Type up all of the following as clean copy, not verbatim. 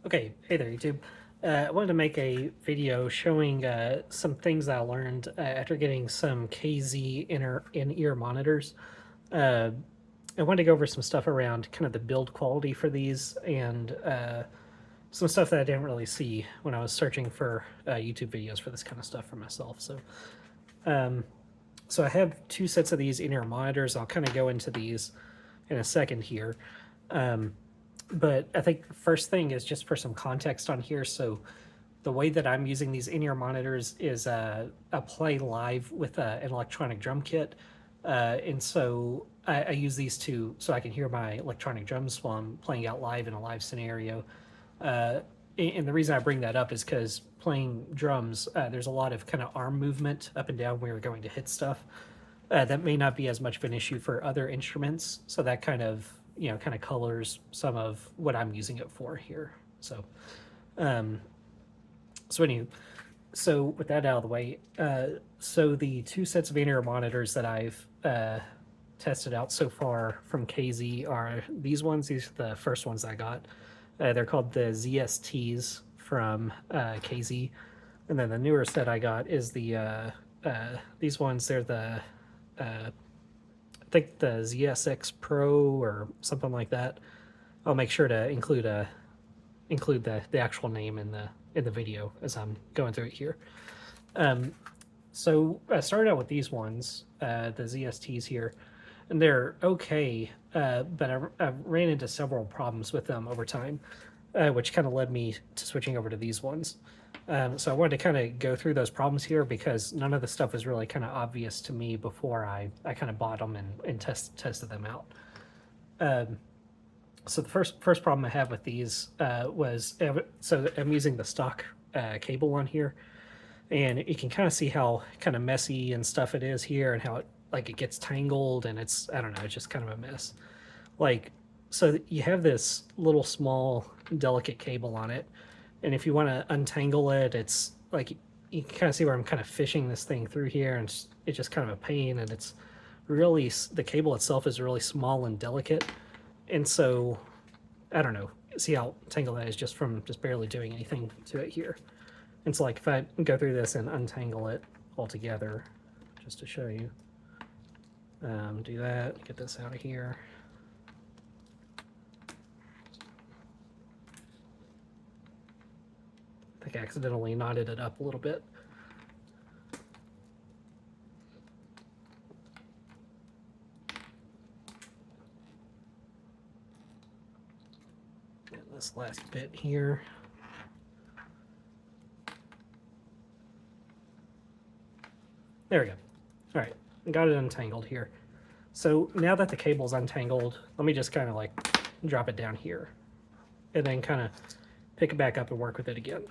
Okay, hey there, YouTube. I wanted to make a video showing some things I learned after getting some KZ in-ear monitors. Uh, I wanted to go over some stuff around kind of the build quality for these and some stuff that I didn't really see when I was searching for YouTube videos for this kind of stuff for myself. So I have two sets of these in-ear monitors. I'll kind of go into these in a second here. But I think the first thing is just for some context on here. So the way that I'm using these in-ear monitors is I play live with an electronic drum kit. And so I use these so I can hear my electronic drums while I'm playing out live in a live scenario. And the reason I bring that up is because playing drums, there's a lot of kind of arm movement up and down when you're going to hit stuff. That may not be as much of an issue for other instruments. So that kind of colors some of what I'm using it for here. So with that out of the way, so the two sets of in-ear monitors that I've tested out so far from KZ are these ones. These are the first ones I got. They're called the ZSTs from KZ, and then the newer set I got is these ones. They're the I think the ZS10 Pro or something like that. I'll make sure to include the actual name in the video as I'm going through it here. So I started out with these ones, the ZSTs here, and they're okay, but I ran into several problems with them over time, which kind of led me to switching over to these ones. So I wanted to kind of go through those problems here because none of the stuff was really kind of obvious to me before I kind of bought them and tested them out. So the first problem I have with these was, so I'm using the stock cable on here, and you can kind of see how kind of messy and stuff it is here, and how it gets tangled, and it's, I don't know, it's just kind of a mess. So you have this little small delicate cable on it, and if you want to untangle it, it's like you can kind of see where I'm kind of fishing this thing through here, and it's just kind of a pain, and it's really, the cable itself is really small and delicate, and so I don't know, see how tangled that is just from barely doing anything to it here. And so if I go through this and untangle it altogether, just to show you, do that, get this out of here. I think I accidentally knotted it up a little bit. And this last bit here. There we go. All right, got it untangled here. So now that the cable's untangled, let me just kind of drop it down here and then kind of pick it back up and work with it again.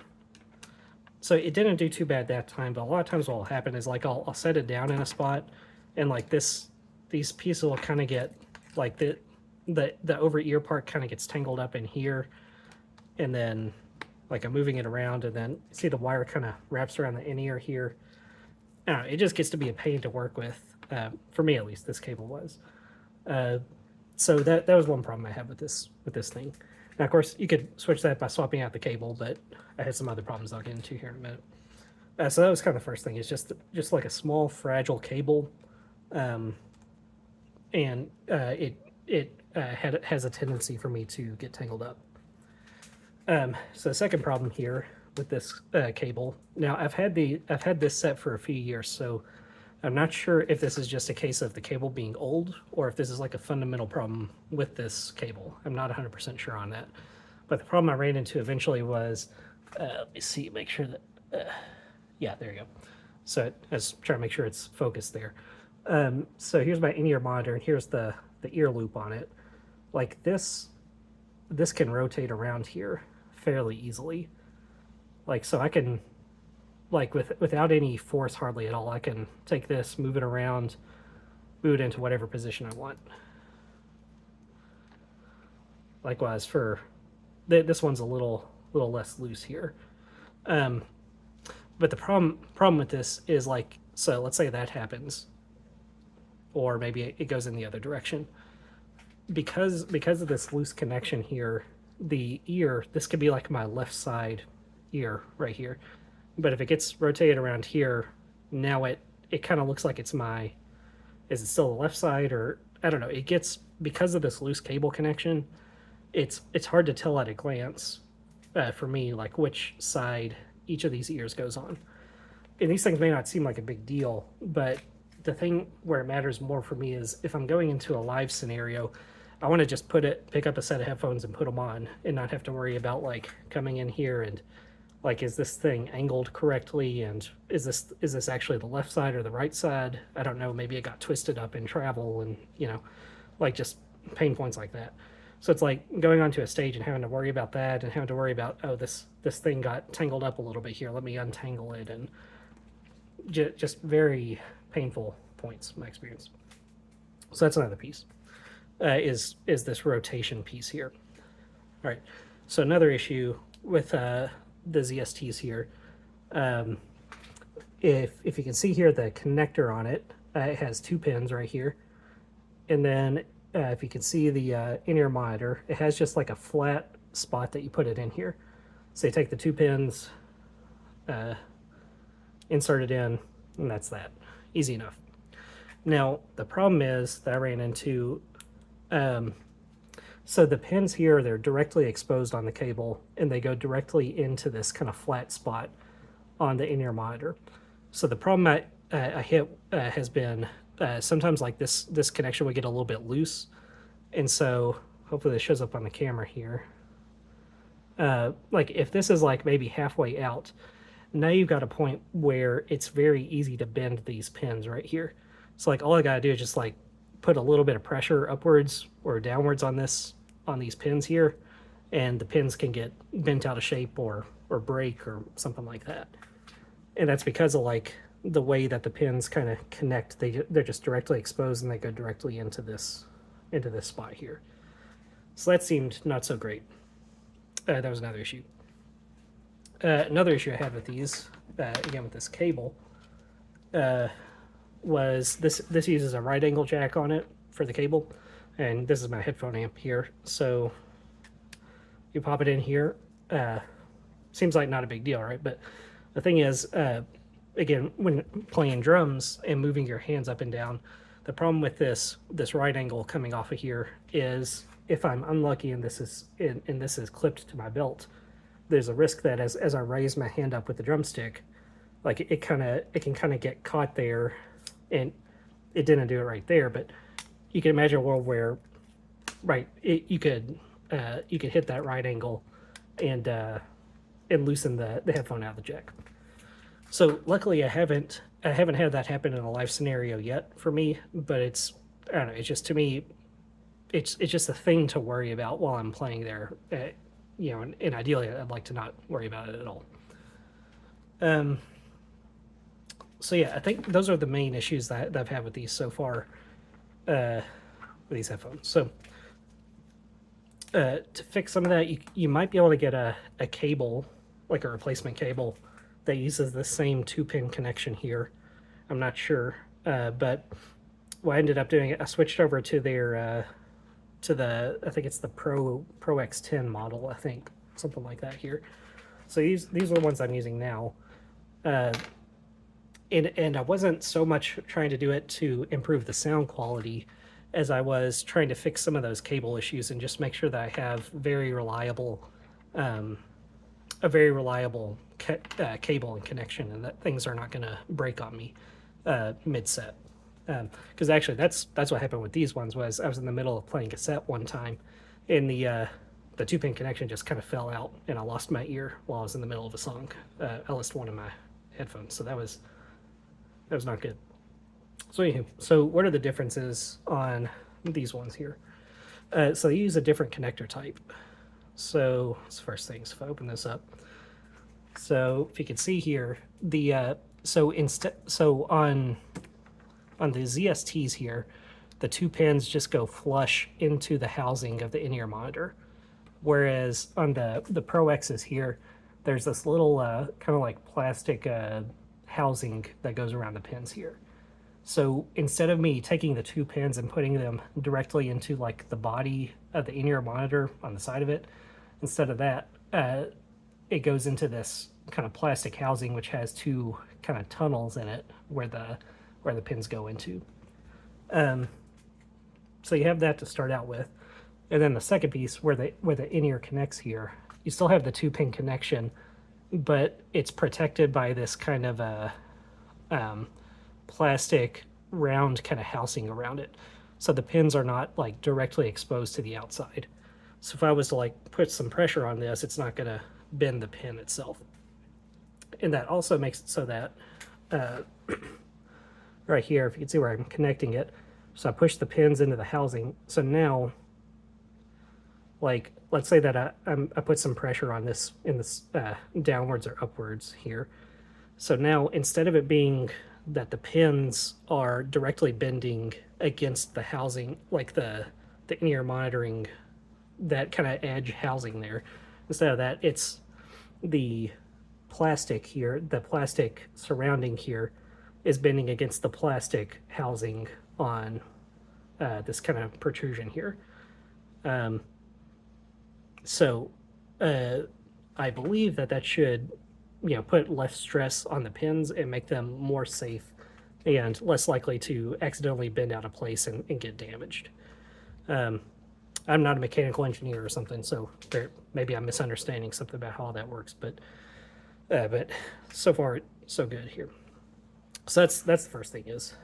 So it didn't do too bad that time, but a lot of times what will happen is I'll set it down in a spot, and these pieces will kind of get the over ear part kind of gets tangled up in here, and then I'm moving it around, and then see the wire kind of wraps around the in ear here. I don't know, it just gets to be a pain to work with, for me at least. This cable was. So that was one problem I had with this thing. Now, of course, you could switch that by swapping out the cable, but I had some other problems I'll get into here in a minute. So that was kind of the first thing. It's just like a small, fragile cable, and it has a tendency for me to get tangled up. So the second problem here with this cable. Now, I've had this set for a few years, so I'm not sure if this is just a case of the cable being old or if this is a fundamental problem with this cable. I'm not 100% sure on that. But the problem I ran into eventually was, let me see, make sure that, yeah, there you go. So I was trying to make sure it's focused there. So here's my in-ear monitor, and here's the ear loop on it. This can rotate around here fairly easily. So I can, without any force hardly at all, I can take this, move it around, move it into whatever position I want. Likewise for this one's a little less loose here. But the problem with this is so let's say that happens, or maybe it goes in the other direction. Because of this loose connection here, the ear, this could be like my left side ear right here. But if it gets rotated around here, now it kind of looks like it's my, is it still the left side, or I don't know. It gets, because of this loose cable connection, it's hard to tell at a glance for me, like which side each of these ears goes on. And these things may not seem like a big deal, but the thing where it matters more for me is if I'm going into a live scenario, I want to just pick up a set of headphones and put them on and not have to worry about like coming in here and like, is this thing angled correctly? And is this actually the left side or the right side? I don't know. Maybe it got twisted up in travel, and you know, like just pain points like that. So it's like going onto a stage and having to worry about that, and having to worry about, oh, this thing got tangled up a little bit here. Let me untangle it, and just very painful points in my experience. So that's another piece. Is this rotation piece here. All right, so another issue with the ZSTs here, if you can see here, the connector on it, it has 2 pins right here, and then if you can see the in-ear monitor, it has just like a flat spot that you put it in here. So you take the 2 pins, insert it in, and that's that. Easy enough. Now, the problem is that I ran into, so the pins here, they're directly exposed on the cable, and they go directly into this kind of flat spot on the in-ear monitor. So the problem I hit has been sometimes like this connection would get a little bit loose, and so hopefully this shows up on the camera here. Like if this is like maybe halfway out, now you've got a point where it's very easy to bend these pins right here. So like all I gotta do is just like put a little bit of pressure upwards or downwards on these pins here, and the pins can get bent out of shape or break or something like that. And that's because of like the way that the pins kind of connect. They're just directly exposed, and they go directly into this spot here. So that seemed not so great. That was another issue. Another issue I had with these, again with this cable, was this uses a right angle jack on it for the cable, and this is my headphone amp here. So you pop it in here. Seems like not a big deal, right? But the thing is, again, when playing drums and moving your hands up and down, the problem with this right angle coming off of here is if I'm unlucky and this is clipped to my belt, there's a risk that as I raise my hand up with the drumstick, like it can kind of get caught there, and it didn't do it right there. But you can imagine a world where, right, you could hit that right angle and loosen the headphone out of the jack. So luckily I haven't had that happen in a live scenario yet for me, but it's, I don't know, it's just, to me, it's just a thing to worry about while I'm playing there. You know, and ideally I'd like to not worry about it at all. So yeah, I think those are the main issues that I've had with these so far, with these headphones. So to fix some of that, you might be able to get a cable, like a replacement cable, that uses the same 2-pin connection here. I'm not sure, but what I ended up doing, I switched over to their I think it's the Pro X10 model, I think, something like that here. So these are the ones I'm using now, and I wasn't so much trying to do it to improve the sound quality as I was trying to fix some of those cable issues and just make sure that I have a very reliable cable and connection, and that things are not going to break on me mid-set. Because actually that's what happened with these ones. Was I was in the middle of playing a set one time, and the 2-pin connection just kind of fell out, and I lost my ear while I was in the middle of a song. I lost one of my headphones, so that was not good. So anywho, so what are the differences on these ones here? So they use a different connector type. So it's the first thing. So if I open this up, so if you can see here, the so on the ZSTs here, the 2 pins just go flush into the housing of the in-ear monitor, whereas on the Pro X's here, there's this little kind of like plastic housing that goes around the pins here. So instead of me taking the 2 pins and putting them directly into like the body of the in-ear monitor on the side of it, Instead of that, it goes into this kind of plastic housing which has two kind of tunnels in it where the pins go into. So you have that to start out with, and then the second piece where the in-ear connects here, you still have the 2-pin connection, but it's protected by this kind of a plastic round kind of housing around it, so the pins are not like directly exposed to the outside. So if I was to like put some pressure on this, it's not going to bend the pin itself. And that also makes it so that right here, if you can see where I'm connecting it, so I push the pins into the housing. So now, like, let's say that I put some pressure on this in this downwards or upwards here. So now, instead of it being that the pins are directly bending against the housing, like the in-ear monitoring, that kind of edge housing there, instead of that, it's the plastic here, the plastic surrounding here is bending against the plastic housing on this kind of protrusion here. So I believe that should, put less stress on the pins and make them more safe and less likely to accidentally bend out of place and get damaged. I'm not a mechanical engineer or something, so maybe I'm misunderstanding something about how all that works, but so far so good here. So that's the first thing, is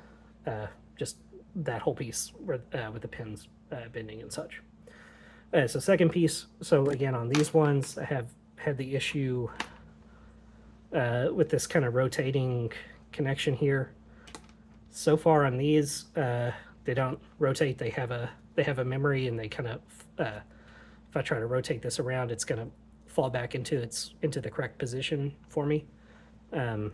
just that whole piece with the pins bending and such. So second piece, so again on these ones I have had the issue with this kind of rotating connection here. So far on these, they don't rotate. They have a memory, and they kind of if I try to rotate this around, it's going to fall back into the correct position for me. So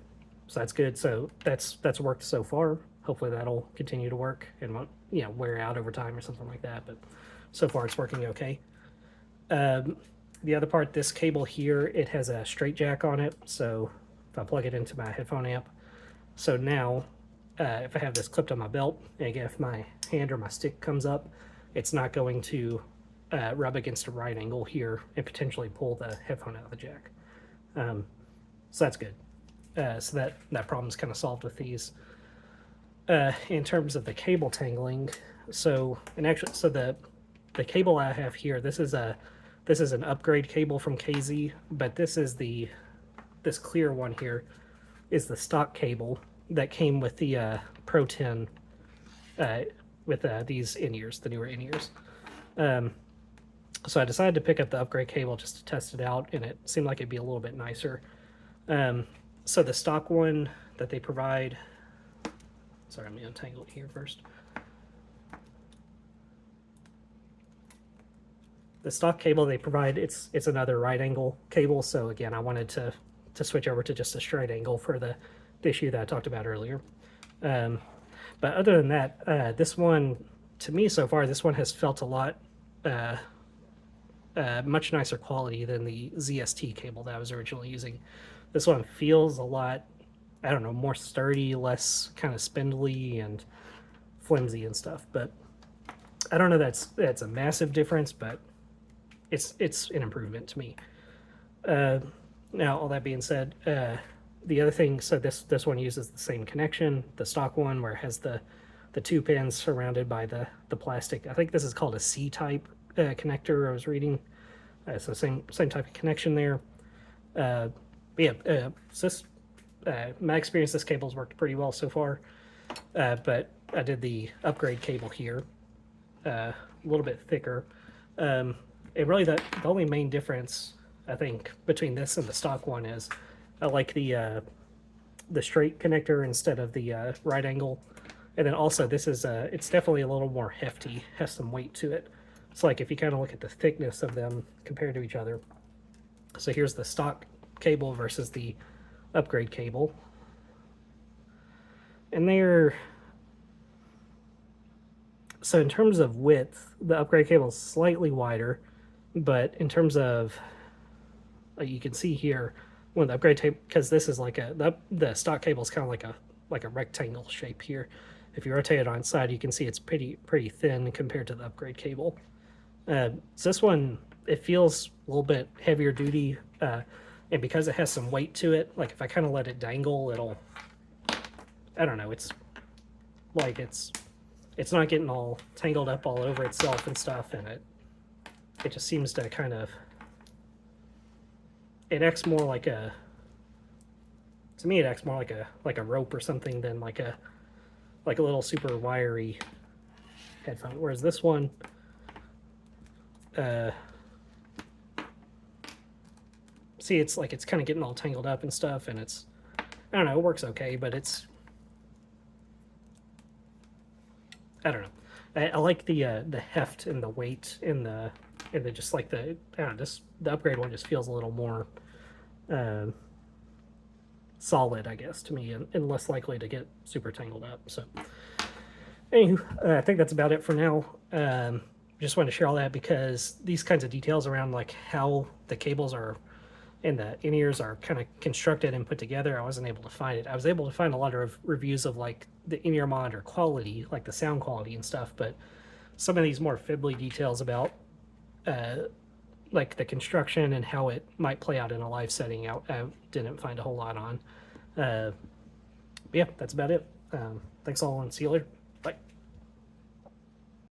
that's good. So that's worked so far. Hopefully that'll continue to work and won't wear out over time or something like that. But so far it's working okay. The other part, this cable here, it has a straight jack on it. So if I plug it into my headphone amp, so now if I have this clipped on my belt, and again, if my hand or my stick comes up, it's not going to rub against a right angle here and potentially pull the headphone out of the jack. So that's good. So that problem's kind of solved with these. In terms of the cable tangling, so the cable I have here, this is an upgrade cable from KZ, but this clear one here is the stock cable that came with the Pro 10 with these in-ears, the newer in-ears. So I decided to pick up the upgrade cable just to test it out, and it seemed like it'd be a little bit nicer. So the stock one that they provide, sorry, I'm going to untangle it here first. The stock cable they provide, it's another right angle cable, so again, I wanted to switch over to just a straight angle for the issue that I talked about earlier. But other than that, this one, to me so far, this one has felt a lot much nicer quality than the ZST cable that I was originally using. This one feels a lot, I don't know, more sturdy, less kind of spindly and flimsy and stuff. But I don't know that's a massive difference, but it's an improvement to me. Now, all that being said, the other thing, so this one uses the same connection, the stock one, where it has the 2 pins surrounded by the plastic. I think this is called a C-type connector I was reading. So same type of connection there. So my experience, this cable's worked pretty well so far. But I did the upgrade cable here, a little bit thicker. And really the only main difference, I think, between this and the stock one is I like the straight connector instead of the right angle. And then also this is it's definitely a little more hefty, has some weight to it. It's like if you kind of look at the thickness of them compared to each other. So here's the stock cable versus the upgrade cable. And so in terms of width, the upgrade cable is slightly wider, but in terms of, you can see here, when the upgrade tape, because this is like the stock cable is kind of like a rectangle shape here. If you rotate it on its side, you can see it's pretty thin compared to the upgrade cable. So this one, it feels a little bit heavier duty, and because it has some weight to it, like if I kind of let it dangle, it'll, I don't know, it's like it's not getting all tangled up all over itself and stuff, and it just seems to kind of, it acts more like a, to me it acts more like a rope or something than like a little super wiry headphone. Whereas this one, see, it's like it's kind of getting all tangled up and stuff, and it's, I don't know, it works okay, but it's, I don't know. I like the heft and the weight and the just like the, I don't know, just the upgrade one just feels a little more solid, I guess, to me, and less likely to get super tangled up. So anywho, I think that's about it for now. Just wanted to share all that because these kinds of details around like how the cables are and the in-ears are kind of constructed and put together, I wasn't able to find it. I was able to find a lot of reviews of like the in-ear monitor quality, like the sound quality and stuff, but some of these more fiddly details about like the construction and how it might play out in a live setting, I didn't find a whole lot on. But yeah, that's about it. Thanks all, and see you later.